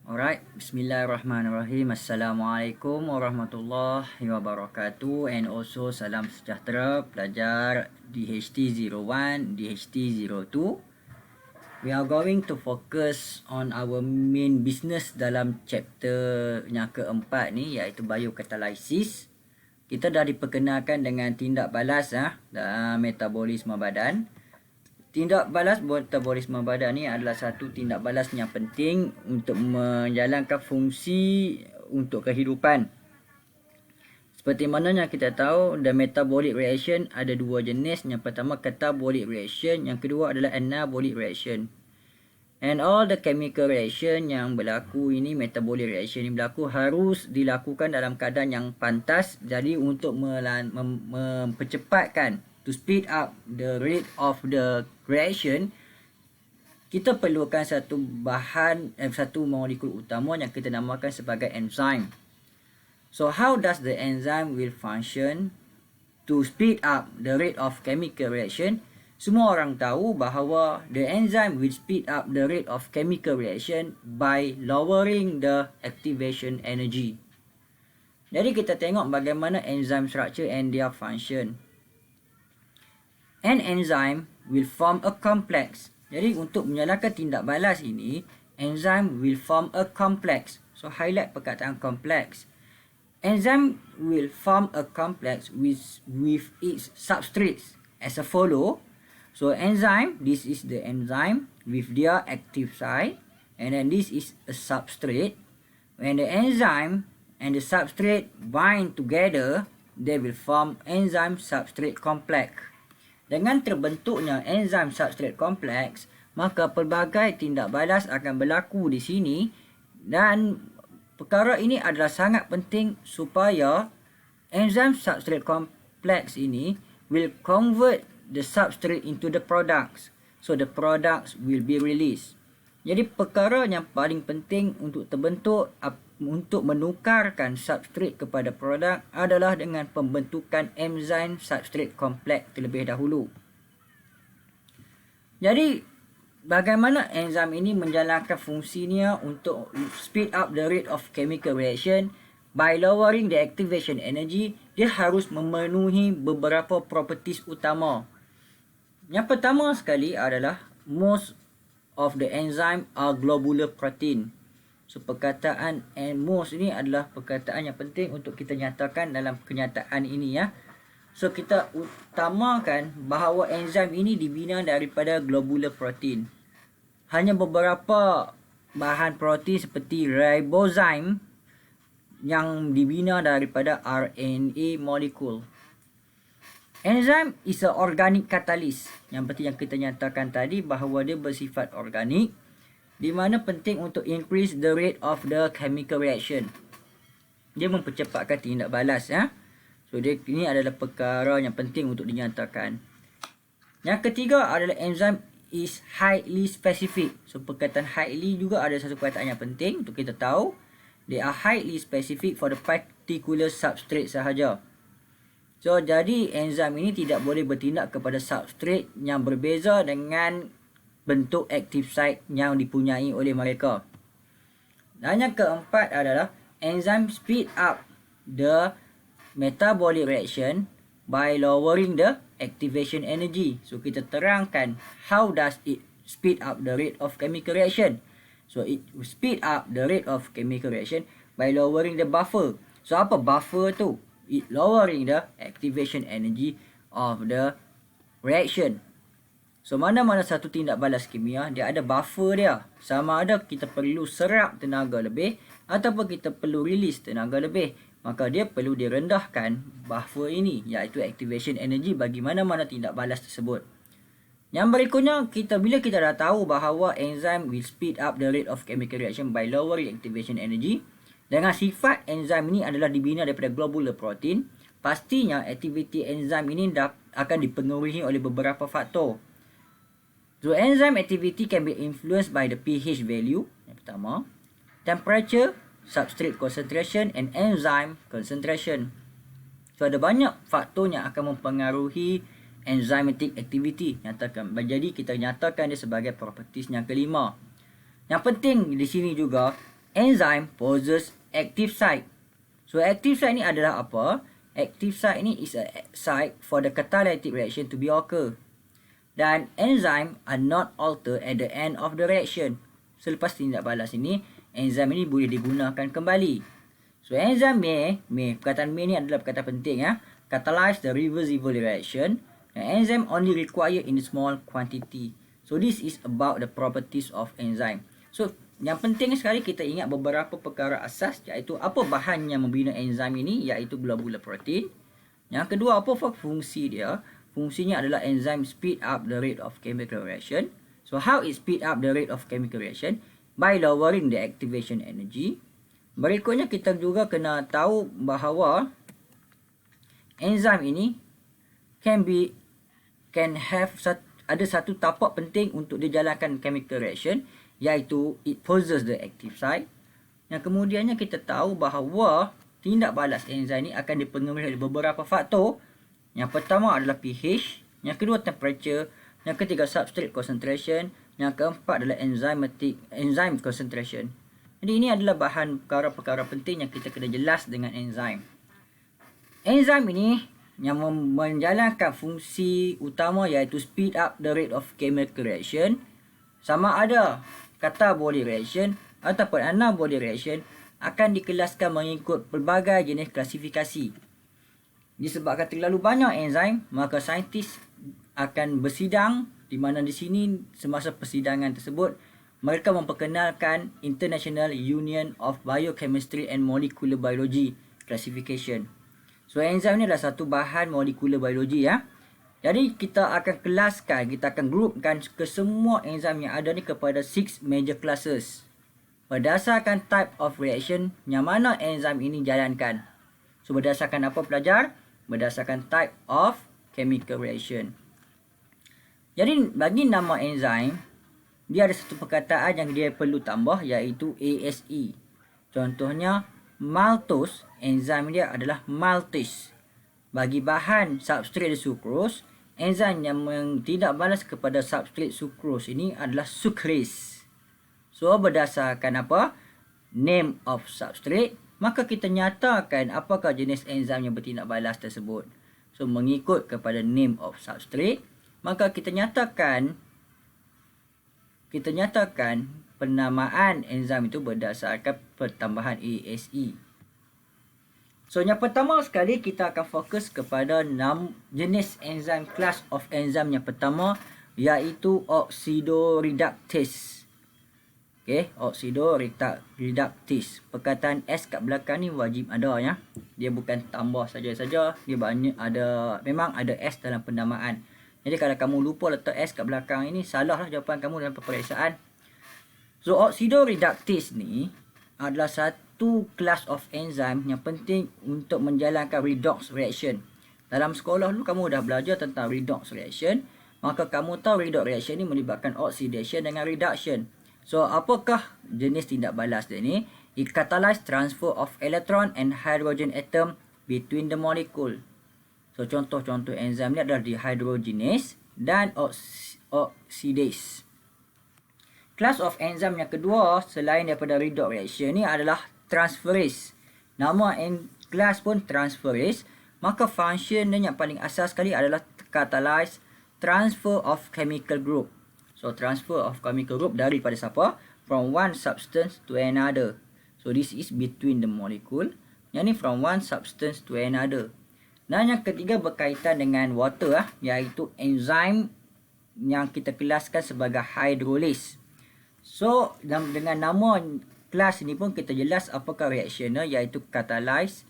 Alright, Bismillahirrahmanirrahim. Assalamualaikum warahmatullahi wabarakatuh, and also salam sejahtera pelajar DHT01, DHT02. We are going to focus on our main business dalam chapter yang keempat ni, iaitu biokatalysis. Kita dah diperkenalkan dengan tindak balas dalam metabolisme badan. Tindak balas metabolisme badan ni adalah satu tindak balas yang penting untuk menjalankan fungsi untuk kehidupan. Seperti mana yang kita tahu, the metabolic reaction ada dua jenis. Yang pertama catabolic reaction, yang kedua adalah anabolic reaction. And all the chemical reaction yang berlaku ini, metabolic reaction ini berlaku, harus dilakukan dalam keadaan yang pantas. Jadi untuk mempercepatkan, to speed up the rate of the reaction, kita perlukan satu bahan, satu molekul utama yang kita namakan sebagai enzyme. So how does the enzyme will function to speed up the rate of chemical reaction? Semua orang tahu bahawa the enzyme will speed up the rate of chemical reaction by lowering the activation energy. Jadi kita tengok bagaimana enzyme structure and their function. An enzyme will form a complex. Jadi untuk menjalankan tindak balas ini, enzyme will form a complex. So highlight perkataan complex. Enzyme will form a complex with its substrates as a follow. So enzyme, this is the enzyme with their active site, and then this is a substrate. When the enzyme and the substrate bind together, they will form enzyme substrate complex. Dengan terbentuknya enzim substrate kompleks, maka pelbagai tindak balas akan berlaku di sini, dan perkara ini adalah sangat penting supaya enzim substrate kompleks ini will convert the substrate into the products. So the products will be released. Jadi perkara yang paling penting untuk terbentuk, untuk menukarkan substrate kepada produk, adalah dengan pembentukan enzim substrate kompleks terlebih dahulu. Jadi bagaimana enzim ini menjalankan fungsinya untuk speed up the rate of chemical reaction by lowering the activation energy? Dia harus memenuhi beberapa properties utama. Yang pertama sekali adalah most of the enzyme are globular protein. So perkataan most ini adalah perkataan yang penting untuk kita nyatakan dalam kenyataan ini ya. So kita utamakan bahawa enzim ini dibina daripada globular protein. Hanya beberapa bahan protein seperti ribosome yang dibina daripada RNA molekul. Enzim is a organic catalyst. Yang seperti yang kita nyatakan tadi bahawa dia bersifat organik, di mana penting untuk increase the rate of the chemical reaction. Dia mempercepatkan tindak balas ya. So ini adalah perkara yang penting untuk dinyatakan. Yang ketiga adalah enzim is highly specific. So perkataan highly juga ada satu perkataan yang penting untuk kita tahu. They are highly specific for the particular substrate sahaja. So jadi enzim ini tidak boleh bertindak kepada substrate yang berbeza dengan bentuk active site yang dipunyai oleh mereka. Dan yang keempat adalah enzyme speed up the metabolic reaction by lowering the activation energy. So kita terangkan how does it speed up the rate of chemical reaction. So it speed up the rate of chemical reaction by lowering the buffer. So apa buffer tu? It lowering the activation energy of the reaction. So mana-mana satu tindak balas kimia, dia ada buffer dia. Sama ada kita perlu serap tenaga lebih ataupun kita perlu release tenaga lebih, maka dia perlu direndahkan buffer ini, iaitu activation energy bagi mana-mana tindak balas tersebut. Yang berikutnya, bila kita dah tahu bahawa enzim will speed up the rate of chemical reaction by lowering activation energy, dengan sifat enzim ini adalah dibina daripada globular protein, pastinya aktiviti enzim ini akan dipengaruhi oleh beberapa faktor. So enzyme activity can be influenced by the pH value, yang pertama, temperature, substrate concentration and enzyme concentration. So ada banyak faktor yang akan mempengaruhi enzymatic activity. Jadi kita nyatakan dia sebagai properties yang kelima. Yang penting di sini juga, enzyme possess active site. So active site ni adalah apa? Active site ni is a site for the catalytic reaction to be occur. Dan enzyme are not altered at the end of the reaction. Selepas tindak balas ini, enzim ini boleh digunakan kembali. So enzim may, perkataan may ni adalah perkataan penting ya. Catalyze the reversible reaction. And enzyme only required in small quantity. So this is about the properties of enzyme. So yang penting sekali kita ingat beberapa perkara asas, iaitu apa bahan yang membina enzim ini, iaitu gula-gula protein. Yang kedua, apa fungsi dia? Fungsinya adalah enzim speed up the rate of chemical reaction. So how it speed up the rate of chemical reaction? By lowering the activation energy. Berikutnya kita juga kena tahu bahawa enzim ini ada satu tapak penting untuk dijalankan chemical reaction, iaitu it possesses the active site. Yang kemudiannya kita tahu bahawa tindak balas enzim ini akan dipengaruhi oleh beberapa faktor. Yang pertama adalah pH, yang kedua temperature, yang ketiga substrate concentration, yang keempat adalah enzyme concentration. Jadi ini adalah bahan perkara-perkara penting yang kita kena jelas dengan enzim. Enzim ini yang menjalankan fungsi utama, iaitu speed up the rate of chemical reaction. Sama ada catabolic reaction ataupun anabolic reaction akan dikelaskan mengikut pelbagai jenis klasifikasi. Disebabkan terlalu banyak enzim, maka saintis akan bersidang, di mana di sini semasa persidangan tersebut mereka memperkenalkan International Union of Biochemistry and Molecular Biology classification. So enzim ni adalah satu bahan molekular biologi ya. Jadi kita akan kelaskan, kita akan grupkan ke semua enzim yang ada ni kepada 6 major classes. Berdasarkan type of reaction yang mana enzim ini jalankan. So berdasarkan apa pelajar? Berdasarkan type of chemical reaction. Jadi bagi nama enzim, dia ada satu perkataan yang dia perlu tambah, iaitu ASE. Contohnya maltose, enzim dia adalah maltase. Bagi bahan substrate sucrose, enzim yang tidak balas kepada substrate sucrose ini adalah sucrase. So berdasarkan apa? Name of substrate, maka kita nyatakan apakah jenis enzim yang bertindak balas tersebut. So mengikut kepada name of substrate, maka kita nyatakan penamaan enzim itu berdasarkan pertambahan ASE. So yang pertama sekali kita akan fokus kepada jenis enzim, class of enzim yang pertama, iaitu oxidoreductase. Okey, oxidoreductase. Perkataan S kat belakang ni wajib ada ya. Dia bukan tambah saja-saja, dia memang ada S dalam penamaan. Jadi kalau kamu lupa letak S kat belakang ini, salahlah jawapan kamu dalam peperiksaan. So oxidoreductase ni adalah satu class of enzyme yang penting untuk menjalankan redox reaction. Dalam sekolah dulu kamu dah belajar tentang redox reaction, maka kamu tahu redox reaction ni melibatkan oxidation dengan reduction. So apakah jenis tindak balas dia ni? It catalyze transfer of electron and hydrogen atom between the molecule. So contoh-contoh enzim ni adalah dehydrogenase dan oxidase. Class of enzim yang kedua selain daripada redox reaction ni adalah transferase. Nama kelas pun transferase, maka function dia yang paling asas sekali adalah catalyze transfer of chemical group. So transfer of chemical group daripada siapa? From one substance to another. So this is between the molecule. Yang ni from one substance to another. Dan yang ketiga berkaitan dengan water iaitu enzim yang kita kelaskan sebagai hydrolase. So dengan nama kelas ini pun kita jelas apakah reaction iaitu catalyze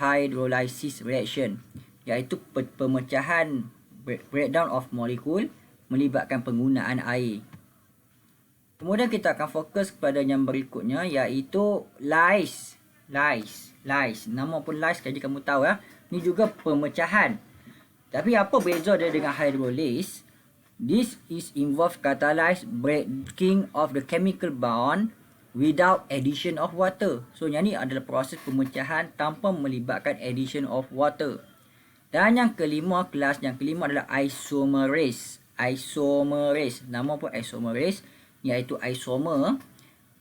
hydrolysis reaction, iaitu pemecahan breakdown of molecule melibatkan penggunaan air. Kemudian kita akan fokus kepada yang berikutnya, iaitu lyse. Nama pun lyse, jadi kamu tahu ya. Ini juga pemecahan. Tapi apa beza dia dengan hydrolase? This is involve catalyze breaking of the chemical bond without addition of water. So yang ni adalah proses pemecahan tanpa melibatkan addition of water. Dan yang kelima, kelas yang kelima adalah isomerase. Nama pun isomerase, iaitu isomer.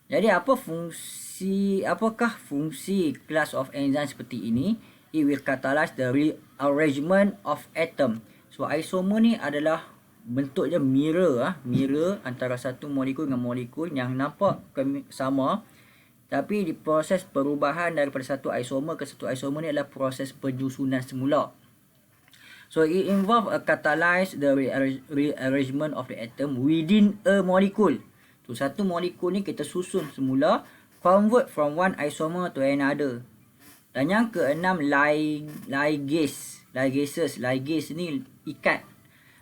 Jadi apa fungsi apakah fungsi class of enzyme seperti ini? It will catalyze the rearrangement of atom. So isomer ni adalah bentuknya mirror antara satu molekul dengan molekul yang nampak sama, tapi di proses perubahan daripada satu isomer ke satu isomer ni adalah proses penyusunan semula. So it involve a catalyze the rearrangement of the atom within a molecule. So satu molekul ni kita susun semula, convert from one isomer to another. Dan yang keenam, ligase ni ikat.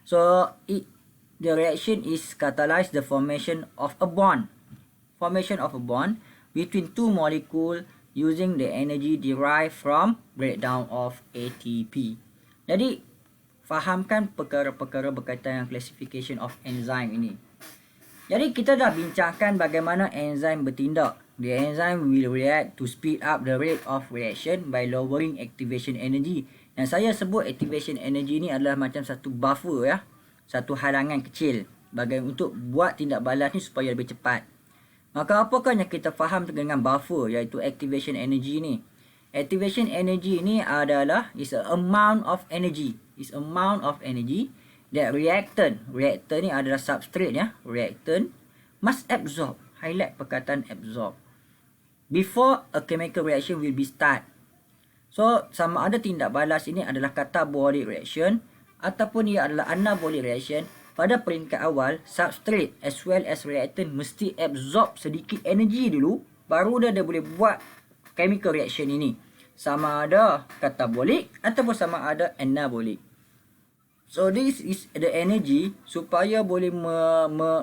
So the reaction is catalyze the formation of a bond. Between two molecules using the energy derived from breakdown of ATP. Jadi fahamkan perkara-perkara berkaitan dengan classification of enzyme ini. Jadi kita dah bincangkan bagaimana enzyme bertindak. The enzyme will react to speed up the rate of reaction by lowering activation energy. Dan saya sebut activation energy ni adalah macam satu buffer ya. Satu halangan kecil untuk buat tindak balas ni supaya lebih cepat. Maka apakah yang kita faham dengan buffer, iaitu activation energy ni? Activation energy ni adalah is a amount of energy that reactant ni adalah substrate ya, reactant must absorb. Highlight perkataan absorb before a chemical reaction will be start. So sama ada tindak balas ini adalah catabolic reaction ataupun ia adalah anabolic reaction, pada peringkat awal substrate as well as reactant mesti absorb sedikit energi dulu, baru dia boleh buat chemical reaction ini, sama ada catabolic ataupun sama ada anabolic. So this is the energy supaya boleh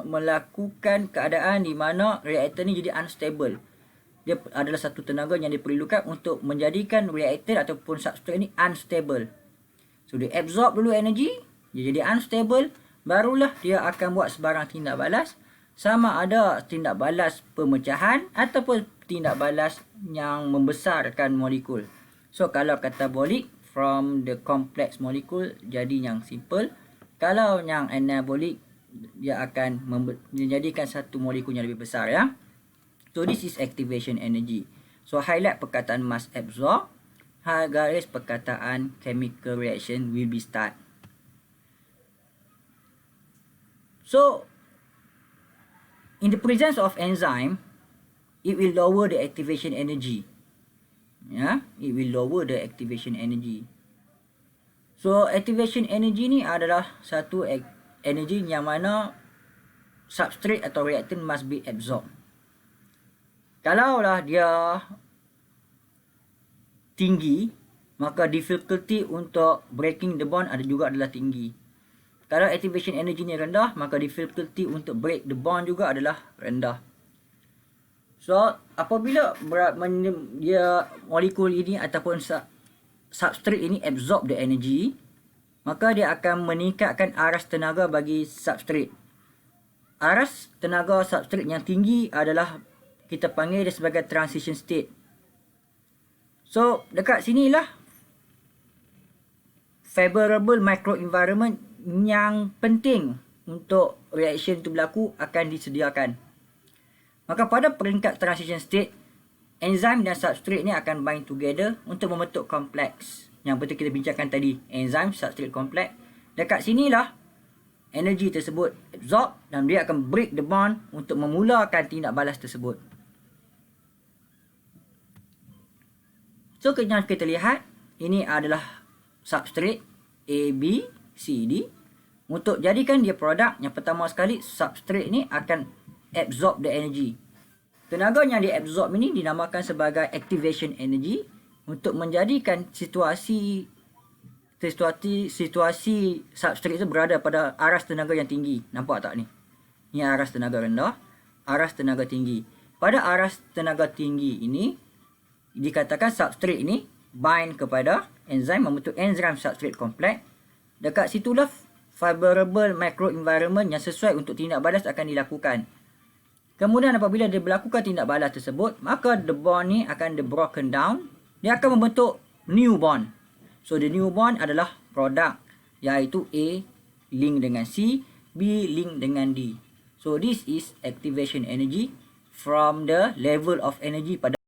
melakukan keadaan di mana reactant ni jadi unstable. Dia adalah satu tenaga yang diperlukan untuk menjadikan reactant ataupun substrate ni unstable. So dia absorb dulu energi, dia jadi unstable, barulah dia akan buat sebarang tindak balas, sama ada tindak balas pemecahan ataupun tindak balas yang membesarkan molekul. So kalau catabolic, from the complex molecule jadi yang simple. Kalau yang anabolic, dia akan menjadikan satu molekul yang lebih besar ya. So this is activation energy. So highlight perkataan must absorb, garis perkataan chemical reaction will be start. So in the presence of enzyme, it will lower the activation energy. Ya, it will lower the activation energy. So activation energy ni adalah satu energy yang mana substrate atau reactant must be absorbed. Kalaulah dia tinggi, maka difficulty untuk breaking the bond adalah tinggi. Kalau activation energy ni rendah, maka difficulty untuk break the bond juga adalah rendah. So apabila dia molekul ini ataupun substrate ini absorb the energy, maka dia akan meningkatkan aras tenaga bagi substrate. Aras tenaga substrate yang tinggi adalah kita panggil dia sebagai transition state. So dekat sinilah favorable microenvironment yang penting untuk reaction itu berlaku akan disediakan. Maka pada peringkat transition state, enzim dan substrate ni akan bind together untuk membentuk kompleks yang betul kita bincangkan tadi, enzim substrate complex. Dekat sinilah energi tersebut absorb dan dia akan break the bond untuk memulakan tindak balas tersebut. So yang kita lihat, ini adalah substrate A, B, C, D. Untuk jadikan dia produk, yang pertama sekali substrate ni akan absorb the energy. Tenaga yang diabsorb ini dinamakan sebagai activation energy untuk menjadikan situasi substrate itu berada pada aras tenaga yang tinggi. Nampak tak ni? Ini aras tenaga rendah, aras tenaga tinggi. Pada aras tenaga tinggi ini dikatakan substrate ini bind kepada enzim, membentuk enzim substrate complex. Dekat situlah favorable microenvironment yang sesuai untuk tindak balas akan dilakukan. Kemudian apabila dia berlakukan tindak balas tersebut, maka the bond ni akan broken down. Dia akan membentuk new bond. So the new bond adalah produk, iaitu A link dengan C, B link dengan D. So this is activation energy from the level of energy pada